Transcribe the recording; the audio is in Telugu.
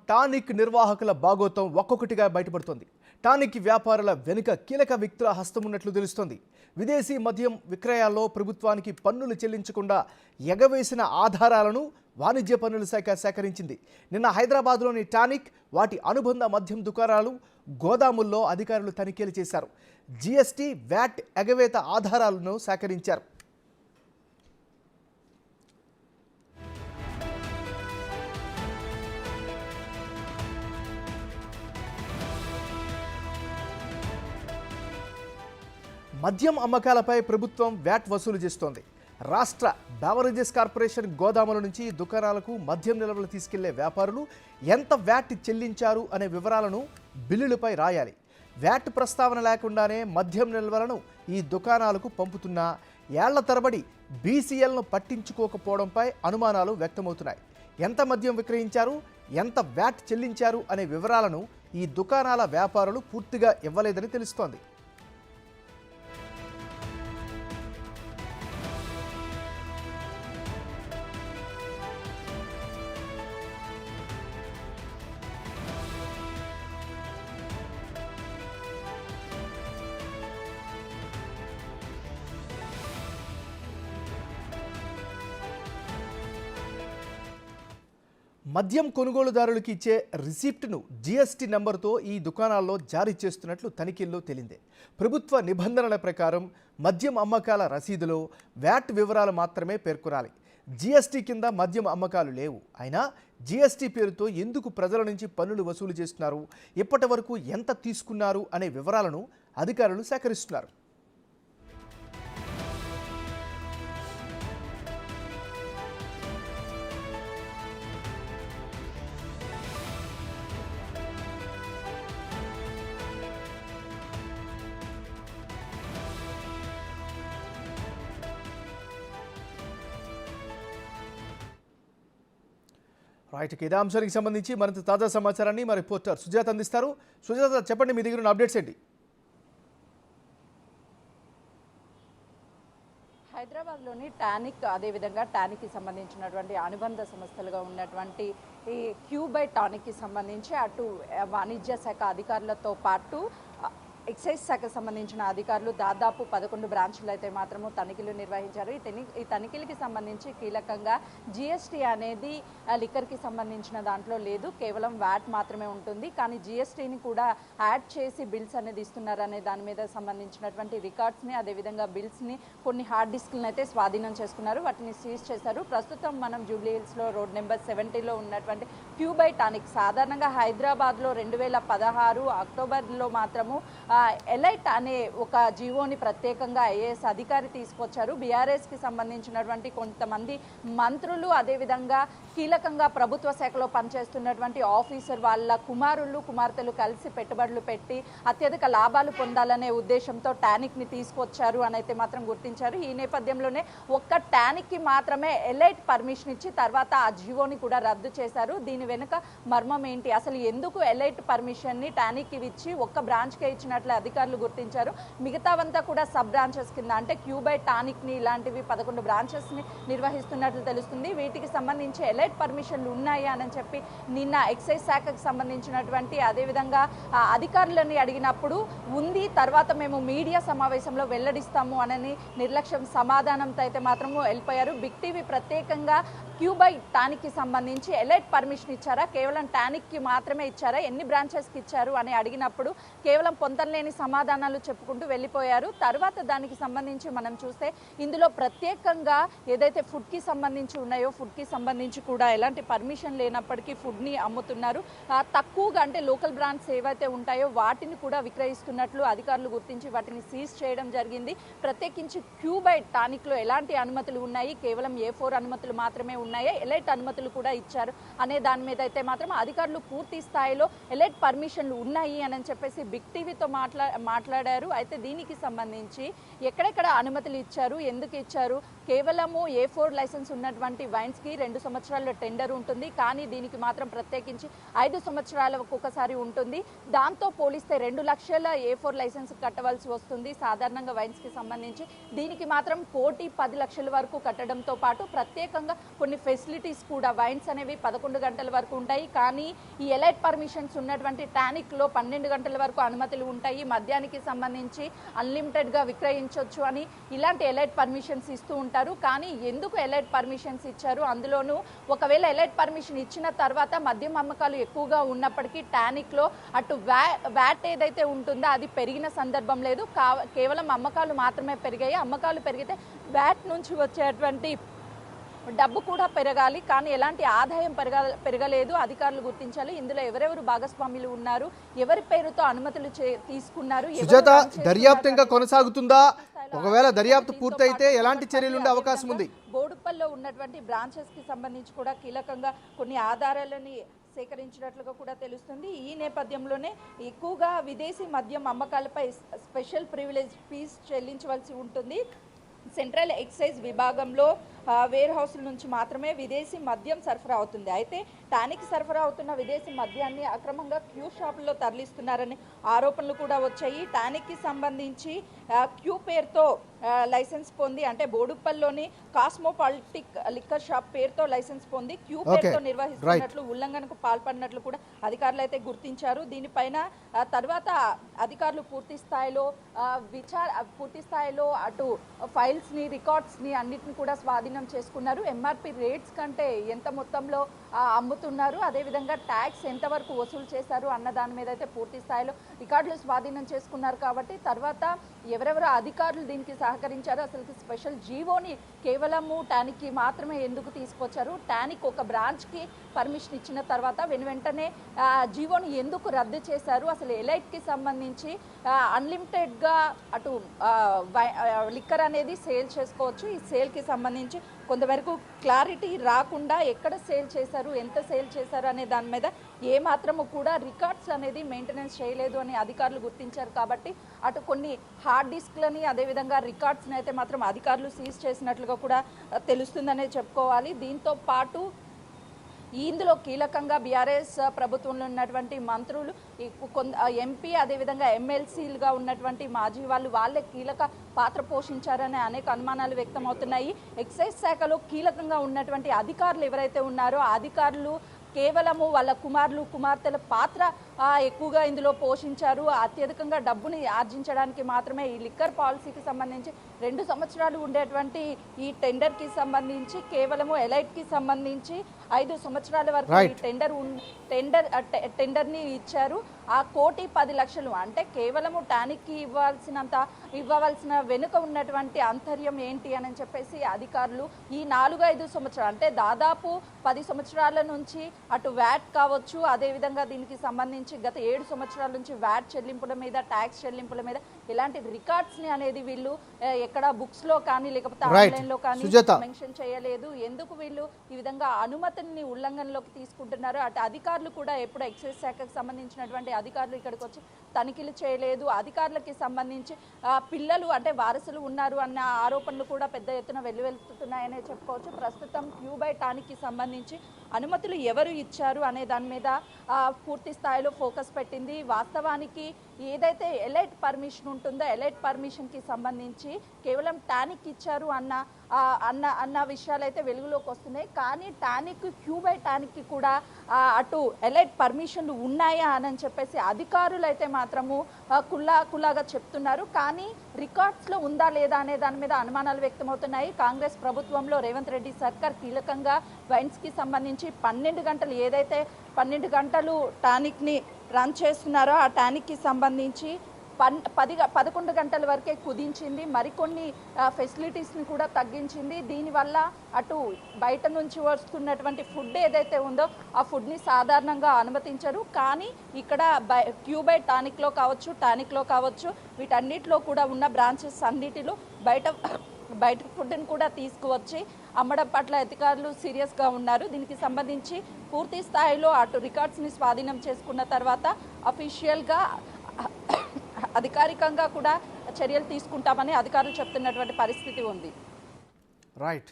టానిక్ నిర్వాహకుల బాగోతం ఒక్కొక్కటిగా బయటపడుతోంది. టానిక్ వ్యాపారుల వెనుక కీలక వ్యక్తుల హస్తం ఉన్నట్లు తెలుస్తోంది. విదేశీ మద్యం విక్రయాల్లో ప్రభుత్వానికి పన్నులు చెల్లించకుండా ఎగవేసిన ఆధారాలను వాణిజ్య పన్నుల శాఖ సేకరించింది. నిన్న హైదరాబాద్లోని టానిక్, వాటి అనుబంధ మద్యం దుకాణాలు, గోదాముల్లో అధికారులు తనిఖీలు చేశారు. జీఎస్టీ, వ్యాట్ ఎగవేత ఆధారాలను సేకరించారు. మద్యం అమ్మకాలపై ప్రభుత్వం వ్యాట్ వసూలు చేస్తోంది. రాష్ట్ర బెవరేజెస్ కార్పొరేషన్ గోదాముల నుంచి దుకాణాలకు మద్యం నిల్వలు తీసుకెళ్లే వ్యాపారులు ఎంత వ్యాట్ చెల్లించారు అనే వివరాలను బిల్లులపై రాయాలి. వ్యాట్ ప్రస్తావన లేకుండానే మద్యం నిల్వలను ఈ దుకాణాలకు పంపుతున్నా ఏళ్ల తరబడి బీసీఎల్ను పట్టించుకోకపోవడంపై అనుమానాలు వ్యక్తమవుతున్నాయి. ఎంత మద్యం విక్రయించారు, ఎంత వ్యాట్ చెల్లించారు అనే వివరాలను ఈ దుకాణాల వ్యాపారులు పూర్తిగా ఇవ్వలేదని తెలుస్తోంది. మద్యం కొనుగోలుదారులకు ఇచ్చే రిసిప్ట్ను జీఎస్టీ నెంబర్తో ఈ దుకాణాల్లో జారీ చేస్తున్నట్లు తనిఖీల్లో తేలింది. ప్రభుత్వ నిబంధనల ప్రకారం మద్యం అమ్మకాల రసీదులో వ్యాట్ వివరాలు మాత్రమే పేర్కొనాలి. జీఎస్టీ కింద మద్యం అమ్మకాలు లేవు. అయినా జీఎస్టీ పేరుతో ఎందుకు ప్రజల నుంచి పన్నులు వసూలు చేస్తున్నారు, ఇప్పటి వరకు ఎంత తీసుకున్నారు అనే వివరాలను అధికారులు సేకరిస్తున్నారు. రైట్, ఇదే అంశానికి సంబంధించి మరింత తాజా సమాచారాన్ని మా రిపోర్టర్ సుజాత అందిస్తారు. సుజాత, చెప్పండి, మీ దగ్గర ఉన్న అప్డేట్స్ ఏంటి? హైదరాబాద్లోని టానిక్, అదేవిధంగా టానిక్కి సంబంధించినటువంటి అనుబంధ సంస్థలుగా ఉన్నటువంటి ఈ క్యూబై టానిక్కి సంబంధించి అటు వాణిజ్య శాఖ అధికారులతో పాటు ఎక్సైజ్ శాఖకు సంబంధించిన అధికారులు దాదాపు 11 బ్రాంచ్లు అయితే మాత్రము తనిఖీలు నిర్వహించారు. ఈ తనిఖీలకి సంబంధించి కీలకంగా జీఎస్టీ అనేది లిక్కర్కి సంబంధించిన దాంట్లో లేదు, కేవలం వ్యాట్ మాత్రమే ఉంటుంది. కానీ జీఎస్టీని కూడా యాడ్ చేసి బిల్స్ అనేది ఇస్తున్నారు అనే దాని మీద సంబంధించినటువంటి రికార్డ్స్ని, అదేవిధంగా బిల్స్ని, కొన్ని హార్డ్ డిస్క్లను అయితే స్వాధీనం చేసుకున్నారు, వాటిని సీజ్ చేశారు. ప్రస్తుతం మనం జూబ్లీ హిల్స్లో రోడ్ నెంబర్ 70లో ఉన్నటువంటి క్యూబై టానిక్ సాధారణంగా హైదరాబాద్లో 2016 అక్టోబర్లో మాత్రము ఎలైట్ అనే ఒక జీవోని ప్రత్యేకంగా ఐఏఎస్ అధికారి తీసుకొచ్చారు. బీఆర్ఎస్కి సంబంధించినటువంటి కొంతమంది మంత్రులు, అదేవిధంగా కీలకంగా ప్రభుత్వ శాఖలో పనిచేస్తున్నటువంటి ఆఫీసర్ వాళ్ళ కుమార్తెలు కలిసి పెట్టుబడులు పెట్టి అత్యధిక లాభాలు పొందాలనే ఉద్దేశంతో టానిక్ని తీసుకొచ్చారు అని అయితే మాత్రం గుర్తించారు. ఈ నేపథ్యంలోనే ఒక్క టానిక్కి మాత్రమే ఎలైట్ పర్మిషన్ ఇచ్చి తర్వాత ఆ జీవోని కూడా రద్దు చేశారు. దీని వెనుక మర్మం ఏంటి, అసలు ఎందుకు ఎలైట్ పర్మిషన్ని టానిక్కి ఇచ్చి ఒక్క బ్రాంచ్కే ఇచ్చినట్లు అధికారులు గుర్తించారు? మిగతావంతా కూడా సబ్ బ్రాంచెస్ కింద, అంటే క్యూబై టానిక్ని ఇలాంటివి 11 బ్రాంచెస్ని నిర్వహిస్తున్నట్లు తెలుస్తుంది. వీటికి సంబంధించి ఎలైట్ పర్మిషన్లు ఉన్నాయా అని చెప్పి నిన్న ఎక్సైజ్ శాఖకు సంబంధించినటువంటి అదేవిధంగా అధికారులని అడిగినప్పుడు ఉంది, తర్వాత మేము మీడియా సమావేశంలో వెల్లడిస్తాము అని నిర్లక్ష్యం సమాధానంతో అయితే మాత్రము వెళ్ళిపోయారు. బిగ్ టీవీ ప్రత్యేకంగా క్యూబై టానిక్కి సంబంధించి ఎలైట్ పర్మిషన్ ఇచ్చారా, కేవలం టానిక్కి మాత్రమే ఇచ్చారా, ఎన్ని బ్రాంచెస్కి ఇచ్చారు అని అడిగినప్పుడు కేవలం పొంతనలేని సమాధానాలు చెప్పుకుంటూ వెళ్ళిపోయారు. తర్వాత దానికి సంబంధించి మనం చూస్తే ఇందులో ప్రత్యేకంగా ఏదైతే ఫుడ్కి సంబంధించి ఉన్నాయో, ఫుడ్కి సంబంధించి కూడా ఎలాంటి పర్మిషన్ లేనప్పటికీ ఫుడ్ని అమ్ముతున్నారు. తక్కువగా, అంటే లోకల్ బ్రాండ్స్ ఏవైతే ఉంటాయో వాటిని కూడా విక్రయిస్తున్నట్లు అధికారులు గుర్తించి వాటిని సీజ్ చేయడం జరిగింది. ప్రత్యేకించి క్యూబై టానిక్లో ఎలాంటి అనుమతులు ఉన్నాయి, కేవలం A4 అనుమతులు మాత్రమే ఉన్నాయా, ఎలైట్ అనుమతులు కూడా ఇచ్చారు అనే దాని మీద అయితే మాత్రం అధికారులు పూర్తి స్థాయిలో ఎలైట్ పర్మిషన్లు ఉన్నాయి అని చెప్పేసి బిగ్ టీవీతో మాట్లాడారు. అయితే దీనికి సంబంధించి ఎక్కడెక్కడ అనుమతులు ఇచ్చారు, ఎందుకు ఇచ్చారు, కేవలము A4 లైసెన్స్ ఉన్నటువంటి వైన్స్కి 2 సంవత్సరాల టెండర్ ఉంటుంది. కానీ దీనికి మాత్రం ప్రత్యేకించి 5 సంవత్సరాలకు ఒకసారి ఉంటుంది. దాంతో పోలిస్తే 2 లక్షల A4 లైసెన్స్ కట్టవలసి వస్తుంది సాధారణంగా వైన్స్కి సంబంధించి. దీనికి మాత్రం 1,10,00,000 వరకు కట్టడంతో పాటు ప్రత్యేకంగా కొన్ని ఫెసిలిటీస్ కూడా వైన్స్ అనేవి 11 గంటల వరకు ఉంటాయి. కానీ ఈ ఎలైట్ పర్మిషన్స్ ఉన్నటువంటి టానిక్లో 12 గంటల వరకు అనుమతులు ఉంటాయి. మద్యానికి సంబంధించి అన్లిమిటెడ్గా విక్రయించవచ్చు అని ఇలాంటి ఎలైట్ పర్మిషన్స్ ఇస్తూ ఉంటారు. కానీ ఎందుకు ఎలైట్ పర్మిషన్స్ ఇచ్చారు, అందులోనూ ఒకవేళ ఎలైట్ పర్మిషన్ ఇచ్చిన తర్వాత మద్యం అమ్మకాలు ఎక్కువగా ఉన్నప్పటికీ టానిక్లో అటు వ్యాట్ ఏదైతే ఉంటుందో అది పెరిగిన సందర్భం లేదు. కేవలం అమ్మకాలు మాత్రమే పెరిగాయి. అమ్మకాలు పెరిగితే వ్యాట్ నుంచి వచ్చేటువంటి డబ్బు కూడా పెరగాలి, కానీ ఎలాంటి ఆదాయం పెరగలేదు. అధికారులు గుర్తించాలి ఇందులో ఎవరెవరు భాగస్వాములు ఉన్నారు, ఎవరి పేరుతో అనుమతులు తీసుకున్నారు. సుజాత, దర్యాప్తు ఇంకా కొనసాగుతుందా? ఒకవేళ దర్యాప్తు పూర్తయితే ఎలాంటి చర్యలు ఉండే అవకాశం ఉంది? బోడుప్పల్లో ఉన్నటువంటి బ్రాంచెస్ కి సంబంధించి కూడా కీలకంగా కొన్ని ఆధారాలని సేకరించినట్లుగా కూడా తెలుస్తుంది. ఈ నేపథ్యంలోనే ఎక్కువగా విదేశీ మద్యం అమ్మకాలపై స్పెషల్ ప్రివిలేజ్ ఫీజ్ చెల్లించవలసి ఉంటుంది. సెంట్రల్ ఎక్సైజ్ విభాగంలో వేర్ హౌస్ల నుంచి మాత్రమే విదేశీ మద్యం సరఫరా అవుతుంది. అయితే టానిక్ సరఫరా అవుతున్న విదేశీ మద్యాన్ని అక్రమంగా క్యూ షాపుల్లో తరలిస్తున్నారని ఆరోపణలు కూడా వచ్చాయి. టానిక్కి సంబంధించి క్యూ పేరుతో లైసెన్స్ పొంది, అంటే బోడుప్పల్లోని కాస్మోపాలిటిక్ లిక్కర్ షాప్ పేరుతో లైసెన్స్ పొంది క్యూ పేరుతో నిర్వహిస్తున్నట్లు, ఉల్లంఘనకు పాల్పడినట్లు కూడా అధికారులు అయితే గుర్తించారు. దీనిపైన తర్వాత అధికారులు పూర్తి స్థాయిలో అటు ఫైల్స్ని, రికార్డ్స్ని అన్నిటిని కూడా స్వాధీనం చేసుకున్నారు. ఎంఆర్పి రేట్స్ కంటే ఎంత మొత్తంలో అమ్ముతున్నారు, అదేవిధంగా ట్యాక్స్ ఎంతవరకు వసూలు చేశారు అన్న దాని మీద అయితే పూర్తి స్థాయిలో రికార్డులు స్వాధీనం చేసుకున్నారు. కాబట్టి తర్వాత ఎవరెవరు అధికారులు దీనికి సహకరించారు, అసలు స్పెషల్ జీవోని కేవలము టానిక్కి మాత్రమే ఎందుకు తీసుకొచ్చారు, టానిక్ ఒక బ్రాంచ్కి పర్మిషన్ ఇచ్చిన తర్వాత వెంటనే జీవోని ఎందుకు రద్దు చేశారు, అసలు ఎలైట్కి సంబంధించి అన్లిమిటెడ్గా అటు లిక్కర్ అనేది సేల్ చేసుకోవచ్చు. ఈ సేల్కి సంబంధించి కొంతవరకు క్లారిటీ రాకుండా ఎక్కడ సేల్ చేశారు, ఎంత సేల్ చేశారు అనే దాని మీద ఏమాత్రము కూడా రికార్డ్స్ అనేది మెయింటెనెన్స్ చేయలేదు అని అధికారులు గుర్తించారు. కాబట్టి అటు కొన్ని హార్డ్ డిస్క్లని, అదేవిధంగా రికార్డ్స్ని అయితే మాత్రం అధికారులు సీజ్ చేసినట్లుగా కూడా తెలుస్తుందనే చెప్పుకోవాలి. దీంతో పాటు ఇందులో కీలకంగా బీఆర్ఎస్ ప్రభుత్వంలో ఉన్నటువంటి మంత్రులు, ఎంపీ, అదేవిధంగా ఎమ్మెల్సీలుగా ఉన్నటువంటి మాజీ వాళ్ళే కీలక పాత్ర పోషించారనే అనేక అనుమానాలు వ్యక్తమవుతున్నాయి. ఎక్సైజ్ శాఖలో కీలకంగా ఉన్నటువంటి అధికారులు ఎవరైతే ఉన్నారో ఆ అధికారులు కేవలము వాళ్ళ కుమార్తెల పాత్ర ఎక్కువగా ఇందులో పోషించారు. అత్యధికంగా డబ్బుని ఆర్జించడానికి మాత్రమే ఈ లిక్కర్ పాలసీకి సంబంధించి 2 సంవత్సరాలు ఉండేటువంటి ఈ టెండర్కి సంబంధించి కేవలము ఎలైట్కి సంబంధించి 5 సంవత్సరాల వరకు ఈ టెండర్ని ఇచ్చారు. ఆ 1,10,00,000 అంటే కేవలము టానిక్కి ఇవ్వవలసిన వెనుక ఉన్నటువంటి అంతర్యం ఏంటి అని చెప్పేసి అధికారులు ఈ 4-5 సంవత్సరాలు, అంటే దాదాపు 10 సంవత్సరాల నుంచి అటు వ్యాట్ కావచ్చు, అదేవిధంగా దీనికి సంబంధించి గత 7 సంవత్సరాల నుంచి వ్యాట్ చెల్లింపుల మీద, ట్యాక్స్ చెల్లింపుల మీద ఇలాంటి రికార్డ్స్ని అనేది వీళ్ళు ఎక్కడ బుక్స్లో కానీ లేకపోతే ఆన్లైన్లో కానీ మెన్షన్ చేయలేదు. ఎందుకు వీళ్ళు ఈ విధంగా అనుమతిని ఉల్లంఘనలోకి తీసుకుంటున్నారు? అటు అధికారులు కూడా ఎప్పుడు ఎక్సైజ్ శాఖకు సంబంధించినటువంటి అధికారులు ఇక్కడికి వచ్చి తనిఖీలు చేయలేదు. అధికారులకి సంబంధించి పిల్లలు, అంటే వారసులు ఉన్నారు అన్న ఆరోపణలు కూడా పెద్ద ఎత్తున వెల్లువెత్తుతున్నాయనే చెప్పుకోవచ్చు. ప్రస్తుతం క్యూ బై టానిక్కి సంబంధించి అనుమతులు ఎవరు ఇచ్చారు అనే దాని మీద పూర్తి స్థాయిలో ఫోకస్ పెట్టింది. వాస్తవానికి ఏదైతే ఎలైట్ పర్మిషన్ ఉంటుందో ఎలైట్ పర్మిషన్కి సంబంధించి కేవలం టానిక్ ఇచ్చారు అన్న విషయాలు అయితే వెలుగులోకి వస్తున్నాయి. కానీ టానిక్, క్యూ బై టానిక్కి కూడా అటు ఎలైట్ పర్మిషన్లు ఉన్నాయా అని చెప్పేసి అధికారులు అయితే మాత్రము కుల్లాగా చెప్తున్నారు. కానీ రికార్డ్స్లో ఉందా లేదా అనే దాని మీద అనుమానాలు వ్యక్తమవుతున్నాయి. కాంగ్రెస్ ప్రభుత్వంలో రేవంత్ రెడ్డి సర్కార్ కీలకంగా వైన్స్కి సంబంధించి 12 గంటలు, ఏదైతే 12 గంటలు టానిక్ని రన్ చేస్తున్నారో ఆ టానిక్కి సంబంధించి 11 గంటల వరకే కుదించింది. మరికొన్ని ఫెసిలిటీస్ని కూడా తగ్గించింది. దీనివల్ల అటు బయట నుంచి వస్తున్నటువంటి ఫుడ్ ఏదైతే ఉందో ఆ ఫుడ్ని సాధారణంగా అనుమతించరు. కానీ ఇక్కడ క్యూ బై టానిక్లో కావచ్చు వీటన్నిటిలో కూడా ఉన్న బ్రాంచెస్ అన్నిటిలో బయట ఫుడ్ని కూడా తీసుకువచ్చి అమ్మడం పట్ల అధికారులు సీరియస్గా ఉన్నారు. దీనికి సంబంధించి పూర్తి స్థాయిలో అటు రికార్డ్స్ని స్వాధీనం చేసుకున్న తర్వాత అఫీషియల్గా అధికారికంగా కూడా చర్యలు తీసుకుంటామని అధికారులు చెప్తున్నటువంటి పరిస్థితి ఉంది. రైట్.